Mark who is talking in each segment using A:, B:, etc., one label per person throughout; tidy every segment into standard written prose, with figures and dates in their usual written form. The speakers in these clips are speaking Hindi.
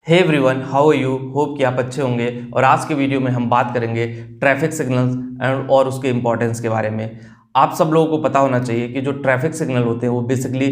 A: Hey everyone, how are you? Hope कि आप अच्छे होंगे। और आज के वीडियो में हम बात करेंगे ट्रैफिक सिग्नल्स और उसके इम्पोर्टेंस के बारे में। आप सब लोगों को पता होना चाहिए कि जो ट्रैफिक सिग्नल होते हैं वो बेसिकली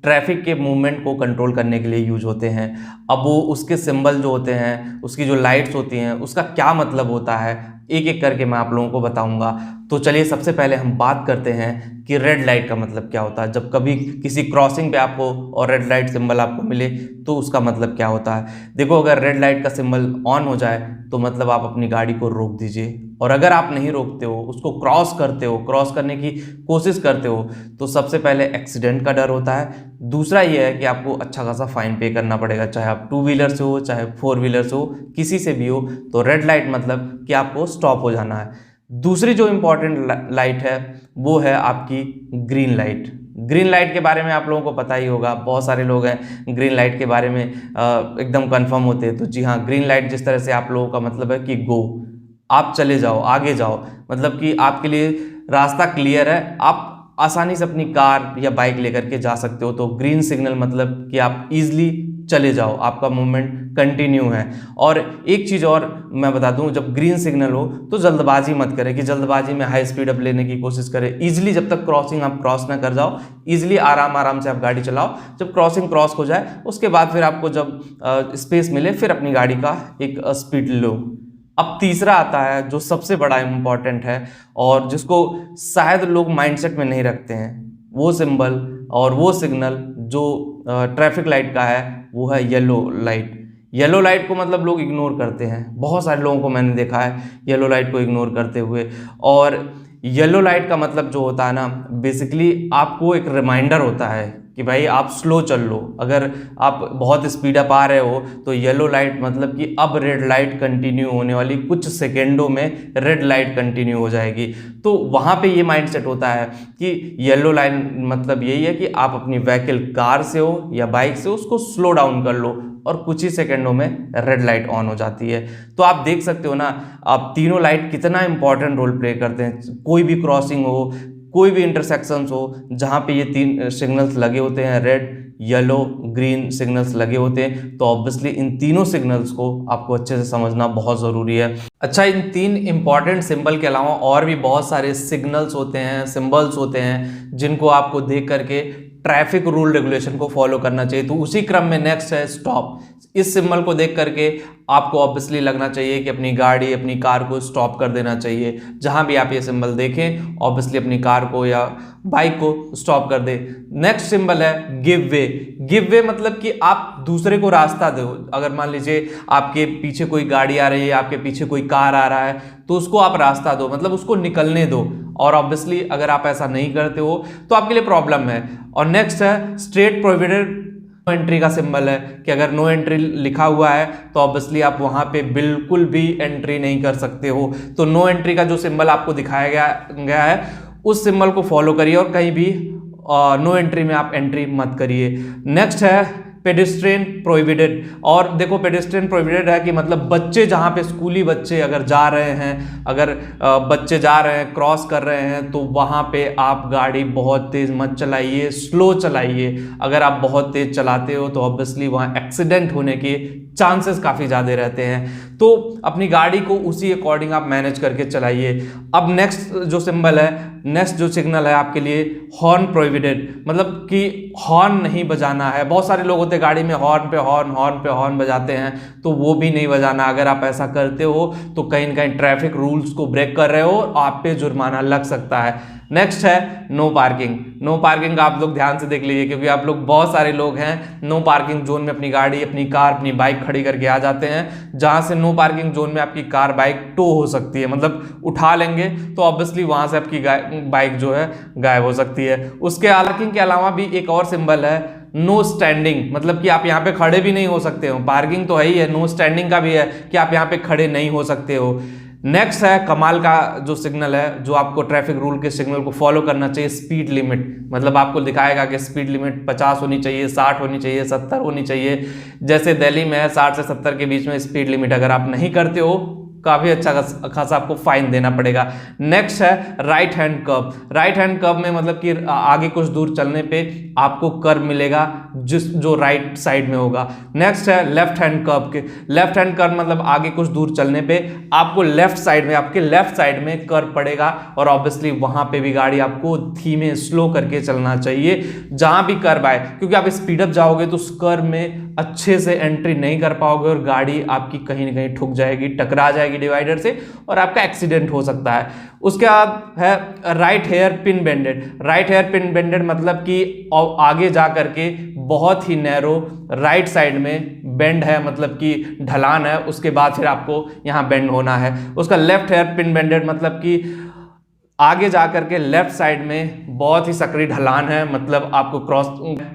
A: ट्रैफिक के मूवमेंट को कंट्रोल करने के लिए यूज होते हैं। अब वो उसके सिंबल जो होते हैं, उसकी जो लाइट्स होती हैं, उसका क्या मतलब होता है, एक एक करके मैं आप लोगों को बताऊंगा। तो चलिए सबसे पहले हम बात करते हैं कि रेड लाइट का मतलब क्या होता है। जब कभी किसी क्रॉसिंग पे आपको और रेड लाइट सिंबल आपको मिले तो उसका मतलब क्या होता है। देखो, अगर रेड लाइट का सिंबल ऑन हो जाए तो मतलब आप अपनी गाड़ी को रोक दीजिए, और अगर आप नहीं रोकते हो, उसको क्रॉस करते हो, क्रॉस करने की कोशिश करते हो, तो सबसे पहले एक्सीडेंट का डर होता है। दूसरा ये है कि आपको अच्छा खासा फाइन पे करना पड़ेगा, चाहे आप टू व्हीलर से हो, चाहे फोर व्हीलर से हो, किसी से भी हो। तो रेड लाइट मतलब कि आपको स्टॉप हो जाना है। दूसरी जो इम्पोर्टेंट लाइट है वो है आपकी ग्रीन लाइट। ग्रीन लाइट के बारे में आप लोगों को पता ही होगा, बहुत सारे लोग हैं ग्रीन लाइट के बारे में एकदम कंफर्म होते हैं। तो जी हाँ, ग्रीन लाइट जिस तरह से आप लोगों का मतलब है कि गो, आप चले जाओ, आगे जाओ, मतलब कि आपके लिए रास्ता क्लियर है, आप आसानी से अपनी कार या बाइक लेकर के जा सकते हो। तो ग्रीन सिग्नल मतलब कि आप इजीली चले जाओ, आपका मूवमेंट कंटिन्यू है। और एक चीज़ और मैं बता दूं, जब ग्रीन सिग्नल हो तो जल्दबाजी मत करें कि जल्दबाजी में हाई स्पीड अप लेने की कोशिश करें। इजीली जब तक क्रॉसिंग आप क्रॉस ना कर जाओ, इजीली आराम आराम से आप गाड़ी चलाओ। जब क्रॉसिंग क्रॉस हो जाए उसके बाद फिर आपको जब स्पेस मिले फिर अपनी गाड़ी का एक स्पीड लो। अब तीसरा आता है जो सबसे बड़ा इम्पॉर्टेंट है और जिसको शायद लोग माइंडसेट में नहीं रखते हैं, वो सिंबल और वो सिग्नल जो ट्रैफिक लाइट का है वो है येलो लाइट। येलो लाइट को मतलब लोग इग्नोर करते हैं, बहुत सारे लोगों को मैंने देखा है येलो लाइट को इग्नोर करते हुए। और येलो लाइट का मतलब जो होता है ना, बेसिकली आपको एक रिमाइंडर होता है कि भाई आप स्लो चल लो। अगर आप बहुत स्पीड अप आ रहे हो तो येलो लाइट मतलब कि अब रेड लाइट कंटिन्यू होने वाली, कुछ सेकेंडों में रेड लाइट कंटिन्यू हो जाएगी। तो वहाँ पे ये माइंडसेट होता है कि येलो लाइट मतलब यही है कि आप अपनी व्हीकल, कार से हो या बाइक से, उसको स्लो डाउन कर लो और कुछ ही सेकंडों में रेड लाइट ऑन हो जाती है। तो आप देख सकते हो ना, आप तीनों लाइट कितना इंपॉर्टेंट रोल प्ले करते हैं। कोई भी क्रॉसिंग हो, कोई भी इंटरसेक्शंस हो, जहां पे ये तीन सिग्नल्स लगे होते हैं, रेड, येलो, ग्रीन सिग्नल्स लगे होते हैं, तो ऑब्वियसली इन तीनों सिग्नल्स को आपको अच्छे से समझना बहुत ज़रूरी है। अच्छा, इन तीन इंपॉर्टेंट सिंबल के अलावा और भी बहुत सारे सिग्नल्स होते हैं, सिंबल्स होते हैं, जिनको आपको देख करके ट्रैफिक रूल रेगुलेशन को फॉलो करना चाहिए। तो उसी क्रम में नेक्स्ट है स्टॉप। इस सिंबल को देख करके आपको ऑब्वियसली लगना चाहिए कि अपनी गाड़ी, अपनी कार को स्टॉप कर देना चाहिए। जहां भी आप ये सिंबल देखें, ऑब्वियसली अपनी कार को या बाइक को स्टॉप कर दे। नेक्स्ट सिंबल है गिव वे। गिव वे मतलब कि आप दूसरे को रास्ता दो। अगर मान लीजिए आपके पीछे कोई गाड़ी आ रही है, आपके पीछे कोई कार आ रहा है, तो उसको आप रास्ता दो, मतलब उसको निकलने दो। और ऑब्वियसली अगर आप ऐसा नहीं करते हो तो आपके लिए प्रॉब्लम है। और नेक्स्ट है स्ट्रेट प्रोहिबिटेड। नो एंट्री का सिंबल है कि अगर नो एंट्री लिखा हुआ है तो ऑब्वियसली आप वहां पे बिल्कुल भी एंट्री नहीं कर सकते हो। तो नो एंट्री का जो सिंबल आपको दिखाया गया है उस सिंबल को फॉलो करिए और कहीं भी नो एंट्री में आप एंट्री मत करिए। नेक्स्ट है पेडेस्ट्रियन प्रोहिबिटेड। और देखो, पेडेस्ट्रियन प्रोहिबिटेड है कि मतलब बच्चे, जहाँ पे स्कूली बच्चे अगर जा रहे हैं, अगर बच्चे जा रहे हैं, क्रॉस कर रहे हैं, तो वहाँ पे आप गाड़ी बहुत तेज़ मत चलाइए, स्लो चलाइए। अगर आप बहुत तेज़ चलाते हो तो ऑब्वियसली वहाँ एक्सीडेंट होने के चांसेस काफ़ी ज़्यादा रहते हैं। तो अपनी गाड़ी को उसी अकॉर्डिंग आप मैनेज करके चलाइए। अब नेक्स्ट जो सिंबल है, नेक्स्ट जो सिग्नल है आपके लिए, हॉर्न प्रोहिबिटेड, मतलब कि हॉर्न नहीं बजाना है। बहुत सारे लोग होते हैं गाड़ी में हॉर्न पे हॉर्न, हॉर्न पे हॉर्न बजाते हैं, तो वो भी नहीं बजाना। अगर आप ऐसा करते हो तो कहीं ना कहीं ट्रैफिक रूल्स को ब्रेक कर रहे हो, आप पे जुर्माना लग सकता है। नेक्स्ट है नो पार्किंग। नो पार्किंग आप लोग ध्यान से देख लीजिए, क्योंकि आप लोग, बहुत सारे लोग हैं नो पार्किंग जोन में अपनी गाड़ी, अपनी कार, अपनी बाइक खड़ी करके आ जाते हैं, जहां से नो पार्किंग जोन में आपकी कार, बाइक टो हो सकती है, मतलब उठा लेंगे तो ऑब्वियसली वहां से आपकी बाइक जो है गायब हो सकती है। उसके पार्किंग के अलावा भी एक और सिंबल है नो स्टैंडिंग, मतलब कि आप यहाँ पे खड़े भी नहीं हो सकते हो। पार्किंग तो है ही है, नो स्टैंडिंग का भी है कि आप यहाँ पे खड़े नहीं हो सकते हो। नेक्स्ट है कमाल का जो सिग्नल है, जो आपको ट्रैफिक रूल के सिग्नल को फॉलो करना चाहिए, स्पीड लिमिट। मतलब आपको दिखाएगा कि स्पीड लिमिट 50 होनी चाहिए, 60 होनी चाहिए, 70 होनी चाहिए। जैसे दिल्ली में है 60 से 70 के बीच में स्पीड लिमिट, अगर आप नहीं करते हो काफ़ी अच्छा खासा आपको फाइन देना पड़ेगा। नेक्स्ट है right hand curve. Right hand curve में मतलब कि आगे कुछ दूर चलने पे आपको कर्व मिलेगा जो राइट साइड में होगा। नेक्स्ट है लेफ्ट हैंड कर्व के। लेफ्ट हैंड कर्व मतलब आगे कुछ दूर चलने पे आपको लेफ्ट साइड में, आपके लेफ्ट साइड में कर्व पड़ेगा और ऑब्वियसली वहां पे भी गाड़ी आपको धीमे स्लो करके चलना चाहिए जहां भी कर्व आए, क्योंकि आप स्पीड अप जाओगे तो उस कर्व में अच्छे से एंट्री नहीं कर पाओगे और गाड़ी आपकी कहीं ना कहीं ठुक जाएगी, टकरा जाएगी डिवाइडर से और आपका एक्सीडेंट हो सकता है। उसके बाद है right hair pin bended. Right hair pin bended मतलब कि आगे जा करके बहुत ही नैरो राइट साइड में बेंड है, मतलब कि ढलान है, उसके बाद फिर आपको यहाँ बेंड होना है। उसका लेफ्ट हेयर पिन बेंडेड मतलब कि आगे जाकर के लेफ्ट साइड में बहुत ही सकरी ढलान है, मतलब आपको क्रॉस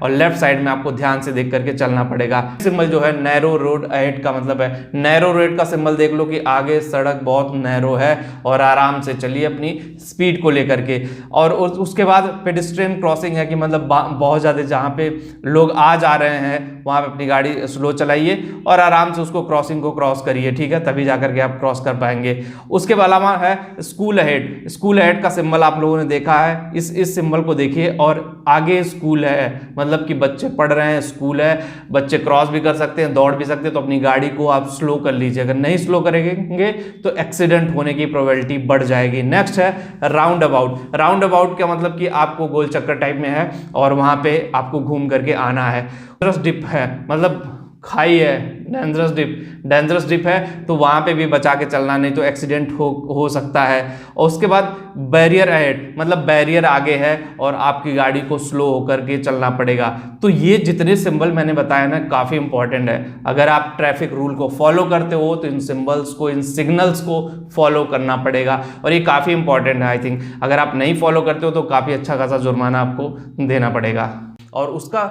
A: और लेफ्ट साइड में आपको ध्यान से देख करके चलना पड़ेगा। सिंबल जो है नैरो रोड अहेड का मतलब है, नैरो रोड का सिंबल देख लो कि आगे सड़क बहुत नैरो है और आराम से चलिए अपनी स्पीड को लेकर के। और उसके बाद पेडिस्ट्रियन क्रॉसिंग है कि मतलब बहुत ज़्यादा जहाँ पे लोग आ जा रहे हैं वहाँ पे अपनी गाड़ी स्लो चलाइए और आराम से उसको क्रॉसिंग को क्रॉस करिए, ठीक है, तभी जाकर के आप क्रॉस कर पाएंगे। उसके अलावा है स्कूल अहेड। स्कूल अहेड का सिंबल आप लोगों ने देखा है, इस सिंबल को देखिए और आगे स्कूल है, मतलब कि बच्चे पढ़ रहे हैं, स्कूल है, बच्चे क्रॉस भी कर सकते हैं, दौड़ भी सकते हैं, तो अपनी गाड़ी को आप स्लो कर लीजिए। अगर नहीं स्लो करेंगे तो एक्सीडेंट होने की प्रोबेबिलिटी बढ़ जाएगी। नेक्स्ट है राउंड अबाउट। राउंड अबाउट का मतलब कि आपको गोल चक्कर टाइप में है और वहां पे आपको घूम करके आना है। डेंजरस डिप है, मतलब खाई है, डेंजरस डिप है तो वहां पे भी बचा के चलना, नहीं तो एक्सीडेंट हो सकता है। और उसके बाद बैरियर अहेड, मतलब बैरियर आगे है और आपकी गाड़ी को स्लो होकर के चलना पड़ेगा। तो ये जितने सिंबल मैंने बताया ना काफी इंपॉर्टेंट है। अगर आप ट्रैफिक रूल को फॉलो करते हो तो इन सिंबल्स को, इन सिग्नल्स को फॉलो करना पड़ेगा और ये काफी इंपॉर्टेंट है। आई थिंक अगर आप नहीं फॉलो करते हो तो काफी अच्छा खासा जुर्माना आपको देना पड़ेगा और उसका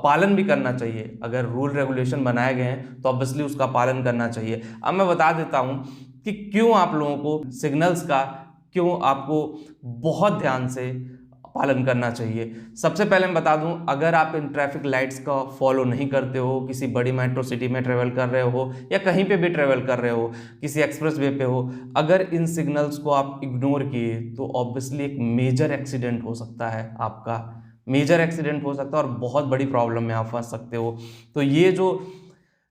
A: पालन भी करना चाहिए। अगर रूल रेगुलेशन बनाए गए हैं तो ऑब्वियसली उसका पालन करना चाहिए। अब मैं बता देता हूं कि क्यों आप लोगों को सिग्नल्स का, क्यों आपको बहुत ध्यान से पालन करना चाहिए। सबसे पहले मैं बता दूं, अगर आप इन ट्रैफिक लाइट्स का फॉलो नहीं करते हो, किसी बड़ी मेट्रो सिटी में ट्रेवल कर रहे हो या कहीं पे भी ट्रेवल कर रहे हो, किसी एक्सप्रेस वे पे हो, अगर इन सिग्नल्स को आप इग्नोर किए तो ऑब्वियसली एक मेजर एक्सीडेंट हो सकता है, आपका मेजर एक्सीडेंट हो सकता है और बहुत बड़ी प्रॉब्लम में आप फंस सकते हो। तो ये जो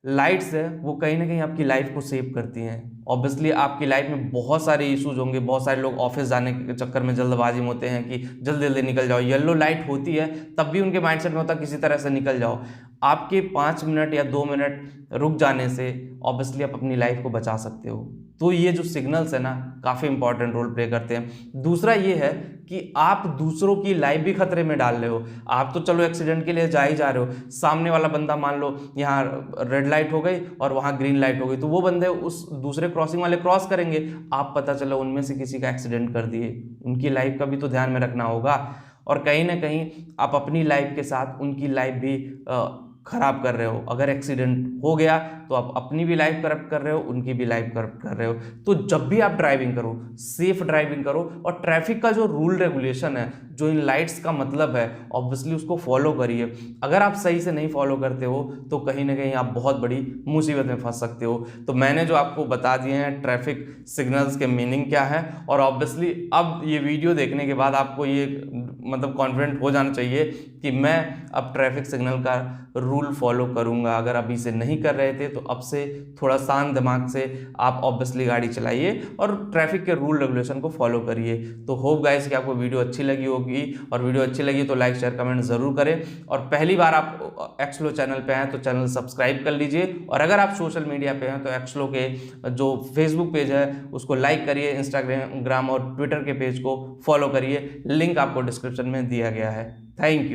A: लाइट्स है वो कहीं ना कहीं आपकी लाइफ को सेव करती हैं। ऑब्वियसली आपकी लाइफ में बहुत सारे इश्यूज होंगे, बहुत सारे लोग ऑफिस जाने के चक्कर में जल्दबाजी में होते हैं कि जल्दी जल्दी निकल जाओ, येलो लाइट होती है तब भी उनके माइंडसेट में होता है किसी तरह से निकल जाओ। आपके 5 मिनट या 2 मिनट रुक जाने से ऑब्वियसली आप अपनी लाइफ को बचा सकते हो। तो ये जो सिग्नल्स है ना काफ़ी इंपॉर्टेंट रोल प्ले करते हैं। दूसरा ये है कि आप दूसरों की लाइफ भी खतरे में डाल रहे हो। आप तो चलो एक्सीडेंट के लिए जा ही जा रहे हो, सामने वाला बंदा मान लो यहाँ रेड लाइट हो गई और वहाँ ग्रीन लाइट हो गई, तो वो बंदे उस दूसरे क्रॉसिंग वाले क्रॉस करेंगे, आप पता चला उनमें से किसी का एक्सीडेंट कर दिए, उनकी लाइफ का भी तो ध्यान में रखना होगा। और कहीं ना कहीं आप अपनी लाइफ के साथ उनकी लाइफ भी खराब कर रहे हो। अगर एक्सीडेंट हो गया तो आप अपनी भी लाइफ करप्ट कर रहे हो, उनकी भी लाइफ करप्ट कर रहे हो। तो जब भी आप ड्राइविंग करो, सेफ ड्राइविंग करो और ट्रैफिक का जो रूल रेगुलेशन है, जो इन लाइट्स का मतलब है, ऑब्वियसली उसको फॉलो करिए। अगर आप सही से नहीं फॉलो करते हो तो कहीं ना कहीं आप बहुत बड़ी मुसीबत में फंस सकते हो। तो मैंने जो आपको बता दिए हैं ट्रैफिक सिग्नल्स के मीनिंग क्या है, और ऑब्वियसली अब ये वीडियो देखने के बाद आपको ये मतलब कॉन्फिडेंट हो जाना चाहिए कि मैं अब ट्रैफिक सिग्नल का रूल फॉलो करूंगा। अगर अभी से नहीं कर रहे थे तो अब से थोड़ा शांत दिमाग से आप ऑब्वियसली गाड़ी चलाइए और ट्रैफिक के रूल रेगुलेशन को फॉलो करिए। तो होप गाइस कि आपको वीडियो अच्छी लगी होगी, और वीडियो अच्छी लगी तो लाइक शेयर कमेंट जरूर करें। और पहली बार आप एक्सलो चैनल पे हैं तो चैनल सब्सक्राइब कर लीजिए, और अगर आप सोशल मीडिया पे हैं तो एक्सलो के जो फेसबुक पेज है उसको लाइक करिए, इंस्टाग्राम और ट्विटर के पेज को फॉलो करिए। लिंक आपको डिस्क्रिप्शन में दिया गया है। Thank you.